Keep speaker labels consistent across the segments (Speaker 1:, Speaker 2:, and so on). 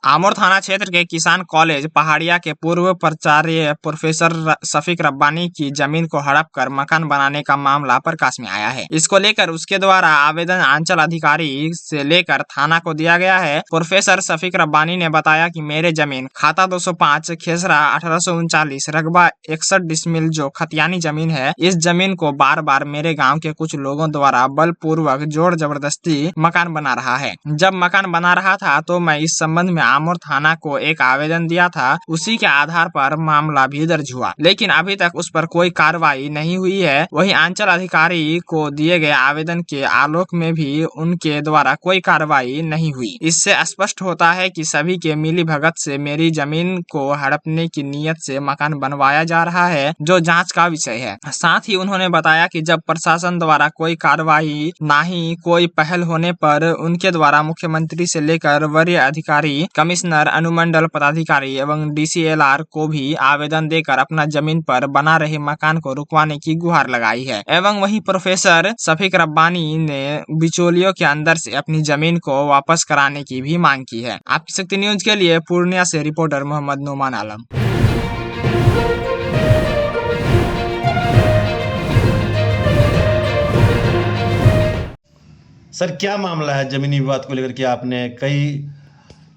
Speaker 1: आमोर थाना क्षेत्र के किसान कॉलेज पहाड़िया के पूर्व प्राचार्य प्रोफेसर शफीक रब्बानी की जमीन को हड़प कर मकान बनाने का मामला प्रकाश में आया है। इसको लेकर उसके द्वारा आवेदन अंचल अधिकारी से लेकर थाना को दिया गया है। प्रोफेसर शफीक रब्बानी ने बताया कि मेरे जमीन खाता 205 खेसरा 1839 रकबा 61 डिसमिल जो खतियानी जमीन है, इस जमीन को बार बार मेरे गाँव के कुछ लोगों द्वारा बलपूर्वक जोर जबरदस्ती मकान बना रहा है। जब मकान बना रहा था तो मैं इस संबंध में आमोर थाना को एक आवेदन दिया था, उसी के आधार पर मामला भी दर्ज हुआ, लेकिन अभी तक उस पर कोई कार्रवाई नहीं हुई है। वहीं अंचल अधिकारी को दिए गए आवेदन के आलोक में भी उनके द्वारा कोई कार्रवाई नहीं हुई। इससे स्पष्ट होता है कि सभी के मिलीभगत से मेरी जमीन को हड़पने की नीयत से मकान बनवाया जा रहा है, जो जांच का विषय है। साथ ही उन्होंने बताया कि जब प्रशासन द्वारा कोई कार्रवाई ना ही कोई पहल होने पर उनके द्वारा मुख्यमंत्री से लेकर वरीय अधिकारी, कमिश्नर, अनुमंडल पदाधिकारी एवं DCLR को भी आवेदन देकर अपना जमीन पर बना रहे मकान को रुकवाने की गुहार लगाई है। एवं वहीं प्रोफेसर शफीक रब्बानी ने बिचौलियों के अंदर से अपनी जमीन को वापस कराने की भी मांग की है। आपकी शक्ति न्यूज के लिए पूर्णिया से रिपोर्टर मोहम्मद नोमान आलम।
Speaker 2: सर, क्या मामला है जमीनी विवाद को लेकर के आपने कई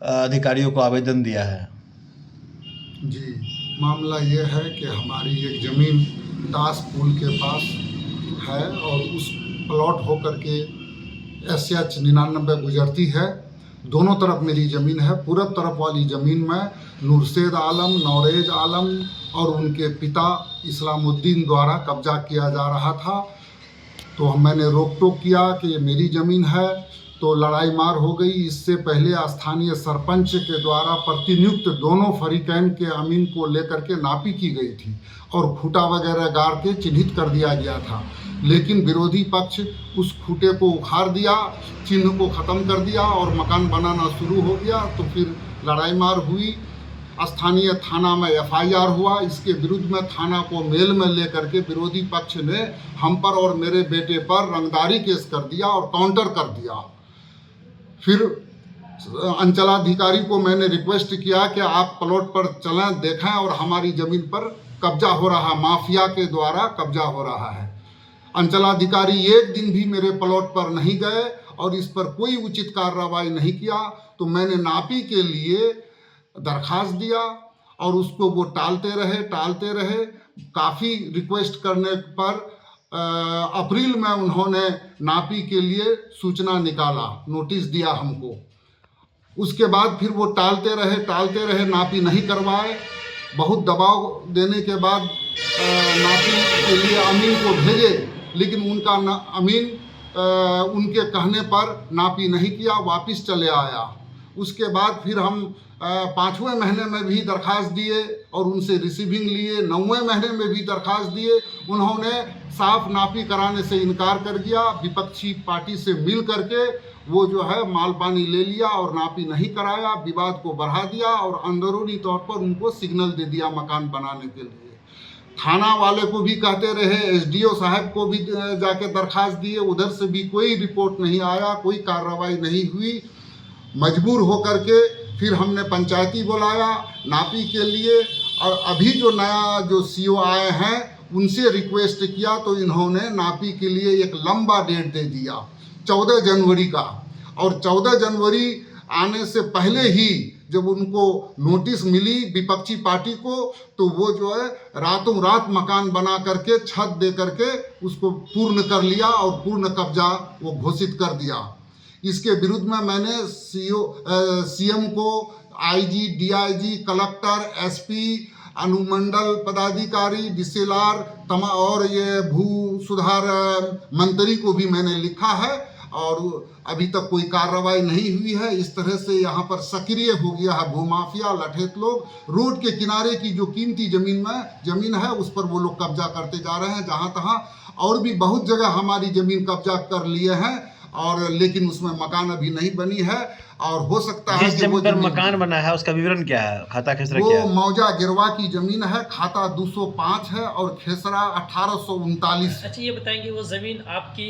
Speaker 2: अधिकारियों को आवेदन दिया है?
Speaker 3: जी, मामला ये है कि हमारी एक ज़मीन दास पुल के पास है और उस प्लॉट होकर के SH 99 गुजरती है। दोनों तरफ मेरी ज़मीन है। पूरब तरफ वाली ज़मीन में नूरशेद आलम, नौरेज आलम और उनके पिता इस्लामुद्दीन द्वारा कब्जा किया जा रहा था। तो मैंने रोक टोक किया कि ये मेरी ज़मीन है, तो लड़ाई मार हो गई। इससे पहले स्थानीय सरपंच के द्वारा प्रतिनियुक्त दोनों फरीकैन के अमीन को लेकर के नापी की गई थी और खूंटा वगैरह गाड़ के चिन्हित कर दिया गया था, लेकिन विरोधी पक्ष उस खूंटे को उखाड़ दिया, चिन्ह को ख़त्म कर दिया और मकान बनाना शुरू हो गया। तो फिर लड़ाई मार हुई। स्थानीय थाना में FIR हुआ। इसके विरुद्ध में थाना को मेल में लेकर के विरोधी पक्ष ने हम पर और मेरे बेटे पर रंगदारी केस कर दिया और काउंटर कर दिया। फिर अंचलाधिकारी को मैंने रिक्वेस्ट किया कि आप प्लॉट पर चलें, देखें और हमारी ज़मीन पर कब्जा हो रहा, माफिया के द्वारा कब्जा हो रहा है। अंचलाधिकारी एक दिन भी मेरे प्लॉट पर नहीं गए और इस पर कोई उचित कार्रवाई नहीं किया। तो मैंने नापी के लिए दरखास्त दिया और उसको वो टालते रहे। काफ़ी रिक्वेस्ट करने पर अप्रैल में उन्होंने नापी के लिए सूचना निकाला, नोटिस दिया हमको। उसके बाद फिर वो टालते रहे, नापी नहीं करवाए। बहुत दबाव देने के बाद नापी के लिए अमीन को भेजे, लेकिन उनका अमीन उनके कहने पर नापी नहीं किया, वापस चले आया। उसके बाद फिर हम 5वें महीने में भी दरखास्त दिए और उनसे रिसीविंग लिए। 9वें महीने में भी दरखास्त दिए। उन्होंने साफ नापी कराने से इनकार कर दिया। विपक्षी पार्टी से मिल करके वो जो है माल पानी ले लिया और नापी नहीं कराया, विवाद को बढ़ा दिया और अंदरूनी तौर पर उनको सिग्नल दे दिया मकान बनाने के लिए। थाना वाले को भी कहते रहे, SDO साहब को भी जाके दरखास्त दिए, उधर से भी कोई रिपोर्ट नहीं आया, कोई कार्रवाई नहीं हुई। मजबूर होकर के फिर हमने पंचायती बुलाया नापी के लिए और अभी जो नया जो CO आए हैं उनसे रिक्वेस्ट किया तो इन्होंने नापी के लिए एक लंबा डेट दे दिया 14 जनवरी का। और 14 जनवरी आने से पहले ही जब उनको नोटिस मिली विपक्षी पार्टी को, तो वो जो है रातों रात मकान बना करके छत दे करके उसको पूर्ण कर लिया और पूर्ण कब्जा वो घोषित कर दिया। इसके विरुद्ध में मैंने CM को, IG, DIG, कलेक्टर, SP, अनुमंडल पदाधिकारी, DCLR और ये भू सुधार मंत्री को भी मैंने लिखा है और अभी तक कोई कार्रवाई नहीं हुई है। इस तरह से यहाँ पर सक्रिय हो गया है भूमाफिया, लठेत लोग। रोड के किनारे की जो कीमती जमीन है उस पर वो लोग कब्जा करते जा रहे हैं जहाँ तहाँ, और भी बहुत जगह हमारी ज़मीन कब्जा कर लिए हैं और लेकिन उसमें मकान अभी नहीं बनी है। और हो सकता है
Speaker 2: जिस
Speaker 3: कि वो
Speaker 2: जमीन पर
Speaker 3: जमीन
Speaker 2: मकान बना है उसका विवरण क्या है, खाता खेसरा
Speaker 3: वो
Speaker 2: क्या है?
Speaker 3: मौजा गिरवा की जमीन है, खाता 205 है और खेसरा 1839।
Speaker 4: अच्छा ये बताएंगे वो ज़मीन आपकी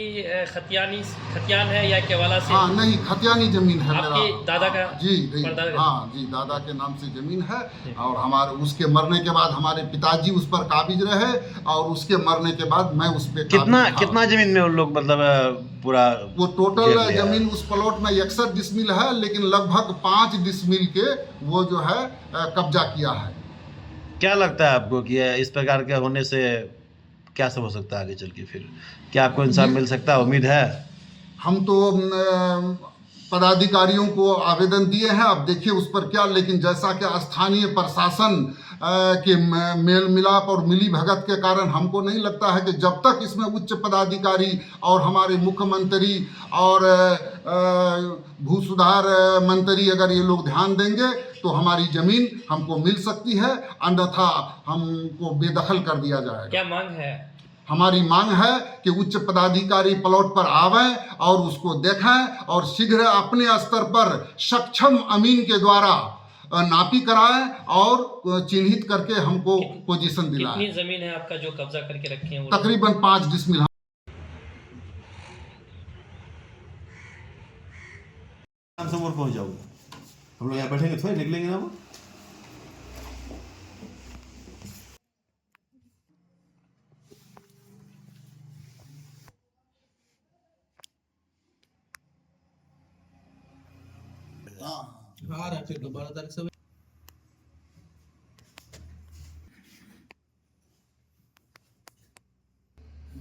Speaker 4: खतियान है या केवाला से?
Speaker 3: हाँ नहीं, खतियानी जमीन है मेरा।
Speaker 4: आपके दादा का?
Speaker 3: जी
Speaker 4: परदादा का?
Speaker 3: हाँ जी, दादा के नाम से जमीन है और हमारे उसके मरने के बाद हमारे पिताजी उस पर काबिज रहे और उसके मरने के बाद मैं उस पे
Speaker 2: कितना जमीन में उन लोग मतलब पूरा
Speaker 3: वो
Speaker 2: घेर
Speaker 3: टोटल
Speaker 2: लिया है?
Speaker 3: जमीन उस प्लॉट में 61 डिसमिल है, लेकिन लगभग 5 डिसमिल के वो जो है कब्जा किया है।
Speaker 2: क्या लगता है आपको कि इस प्रकार के होने से क्या सब हो सकता है आगे चल के? फिर क्या आपको इंसाफ मिल सकता है, उम्मीद है?
Speaker 3: हम तो पदाधिकारियों को आवेदन दिए हैं, अब देखिए उस पर क्या, लेकिन जैसा कि स्थानीय प्रशासन के मेल मिलाप और मिली भगत के कारण हमको नहीं लगता है कि जब तक इसमें उच्च पदाधिकारी और हमारे मुख्यमंत्री और भू सुधार मंत्री अगर ये लोग ध्यान देंगे तो हमारी जमीन हमको मिल सकती है, अन्यथा हमको बेदखल कर दिया जाएगा।
Speaker 4: क्या मांग है?
Speaker 3: हमारी मांग है कि उच्च पदाधिकारी प्लॉट पर आवें और उसको देखें और शीघ्र अपने स्तर पर सक्षम अमीन के द्वारा नापी कराएं और चिन्हित करके हमको पोजीशन दिलाएं।
Speaker 4: कितनी जमीन है आपका जो कब्जा करके रखे हैं?
Speaker 3: तकरीबन 5 डिसमिल।
Speaker 2: समोर पहुंच जाऊंगा, हम लोग यहाँ बैठेंगे थोड़े, निकलेंगे ना वो।
Speaker 5: आ रहा है फिर 12 तारीख से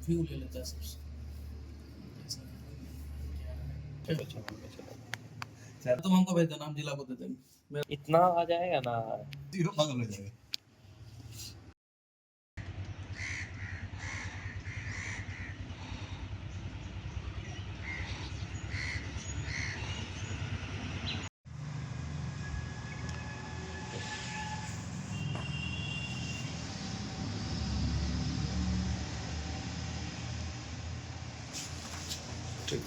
Speaker 5: व्यू ले लेता है सबसे। तुम हमको भेज देना, हम जिला को दे देंगे।
Speaker 4: इतना आ जाएगा ना?
Speaker 5: पागल हो जाएगा।
Speaker 2: ठीक।